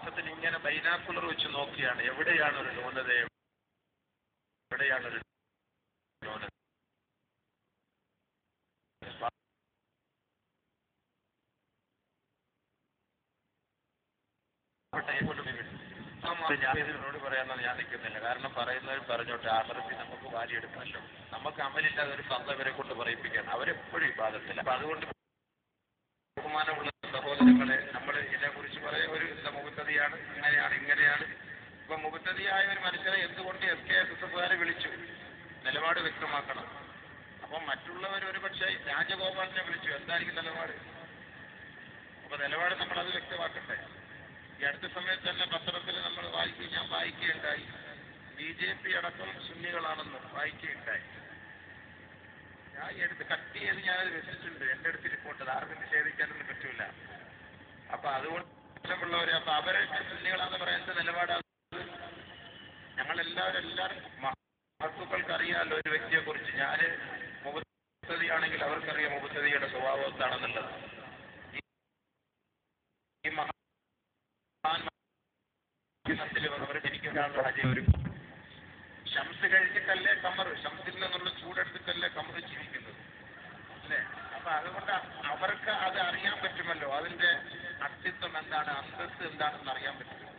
അർത്ഥത്തിൽ ഇങ്ങനെ ബൈനാക്കുലർ വെച്ച് നോക്കിയാണ് എവിടെയാണ് ഒരു ന്യൂനത, എവിടെയാണ് ഒരു ന്യൂനത. ഞാൻ ഇതിനോട് പറയാമെന്ന് ഞാൻ നിൽക്കുന്നില്ല. കാരണം പറയുന്നവർ പറഞ്ഞോട്ടെ, ആഹ്റത്തിൽ നമുക്ക് വാരിയെടുക്കണമല്ലോ. നമുക്ക് അമലില്ലാതെ ഒരു ഫർദ് കൊണ്ട് പറയിപ്പിക്കാൻ അവരെപ്പോഴും വിവാദത്തില്ല. അപ്പൊ അതുകൊണ്ട് ബഹുമാനമുള്ള സഹോദരങ്ങളെ, നമ്മൾ ഇതിനെക്കുറിച്ച് പറയാൻ ഒരു മുബത്തദിയാണ്, അങ്ങനെയാണ് ഇങ്ങനെയാണ്. ഇപ്പൊ മുബത്തദിയായ ഒരു മനുഷ്യനെ എന്തുകൊണ്ട് SKSSFകാരെ വിളിച്ചു? നിലപാട് വ്യക്തമാക്കണം. അപ്പം മറ്റുള്ളവർ ഒരു പക്ഷേ രാജഗോപാലിനെ വിളിച്ചു, എന്തായിരിക്കും നിലപാട്? അപ്പൊ നിലപാട് നമ്മളത് വ്യക്തമാക്കട്ടെ. ഈ അടുത്ത സമയത്ത് തന്നെ പത്രത്തിൽ നമ്മൾ ഞാൻ വായിക്കുകയുണ്ടായി, BJP അടക്കം സുന്നികളാണെന്ന് വായിക്കുകയുണ്ടായി. ഞാൻ എടുത്ത് കട്ട് ചെയ്ത് ഞാനത് വെച്ചിട്ടുണ്ട്. എൻ്റെ അടുത്ത് റിപ്പോർട്ട് ആർക്കും നിഷേധിക്കാനൊന്നും പറ്റൂല. അപ്പൊ അതുകൊണ്ട് ഇഷ്ടമുള്ളവരെ, അപ്പൊ അവരെ സുന്നികളാന്ന് പറയാൻ എന്ത് നിലപാടാണ്? എല്ലാവരും മഹത്തുക്കൾക്ക് അറിയാമല്ലോ ഒരു വ്യക്തിയെ കുറിച്ച്. ഞാന് മുബത്തദിയാണെങ്കിൽ അവർക്കറിയാം മുബത്തദിയുടെ സ്വഭാവം എന്താണെന്നുള്ളത്. ഈ അവർ ജനിക്കുന്ന ഒരു ഷംസ് കഴിച്ചിട്ടല്ലേ കമർ, ഷംസിൽ നിന്നുള്ള ചൂടെടുത്തിട്ടല്ലേ കമർ ജീവിക്കുന്നത് അല്ലേ? അപ്പൊ അതുകൊണ്ട് അവർക്ക് അത് അറിയാൻ പറ്റുമല്ലോ, അതിന്റെ അസ്തിത്വം എന്താണ്, അന്തസ്സ് എന്താണെന്ന് അറിയാൻ പറ്റുമല്ലോ.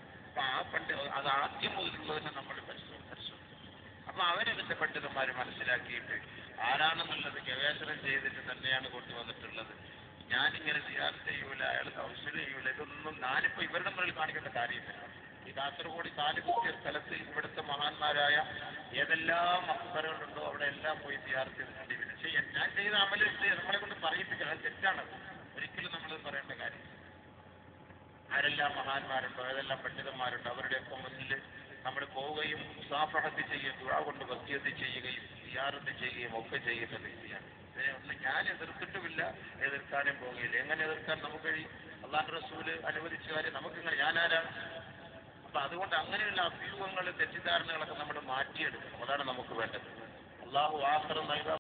അപ്പൊ അത് ആദ്യം മുതലുള്ളതിനെ നമ്മൾ പരിശോധിക്കും. അപ്പൊ അവരതിന്റെ പണ്ഡിതന്മാര് മനസ്സിലാക്കിയിട്ട് ആരാണെന്നുള്ളത് ഗവേഷണം ചെയ്തിട്ട് തന്നെയാണ് കൊണ്ടുവന്നിട്ടുള്ളത്. ഞാനിങ്ങനെ സിയാറത്ത് ചെയ്യൂല, അയാൾ തൗസീൽ ചെയ്യൂല, ഇതൊന്നും ഞാനിപ്പോ ഇവരുടെ മുന്നിൽ കാണിക്കേണ്ട കാര്യമില്ല. ഈ കാസർഗോഡ് താലൂക്കിയ സ്ഥലത്ത് ഇവിടുത്തെ മഹാന്മാരായ ഏതെല്ലാം മക്ബറുകളുണ്ടോ അവിടെ എല്ലാം പോയി സിയാറത്ത് ചെയ്തിട്ടുണ്ട്. പക്ഷേ ഞാൻ ചെയ്ത അമല് നമ്മളെ കൊണ്ട് പറയിപ്പിക്കണം, അത് തെറ്റാണത്. ഒരിക്കലും നമ്മളത് പറയേണ്ട കാര്യം. ആരെല്ലാം മഹാന്മാരുണ്ടോ, ഏതെല്ലാം പണ്ഡിതന്മാരുണ്ടോ അവരുടെയൊക്കെ മുന്നിൽ നമ്മൾ പോവുകയും മുസാഫഹത്ത് ചെയ്യുകയും ദുആ കൊണ്ട് വസിയത്ത് ചെയ്യുകയും സിയാറത്ത് ചെയ്യുകയും ഒക്കെ ചെയ്യുന്ന വ്യക്തിയാണ്. ഇതിനെ ഞാൻ എതിർത്തിട്ടുമില്ല, എതിർക്കാനും പോകുകയില്ല. എങ്ങനെ എതിർക്കാൻ നമുക്ക് കഴിയും? അല്ലാഹു റസൂല് അനുവദിച്ച കാര്യം നമുക്കിങ്ങനെ ഞാനാരാണ്? അപ്പൊ അതുകൊണ്ട് അങ്ങനെയുള്ള അഭ്യൂഹങ്ങൾ, തെറ്റിദ്ധാരണകളൊക്കെ നമ്മൾ മാറ്റിയെടുക്കണം. അതാണ് നമുക്ക് വേണ്ടത്. അല്ലാഹു ആഖിറ നൽകാൻ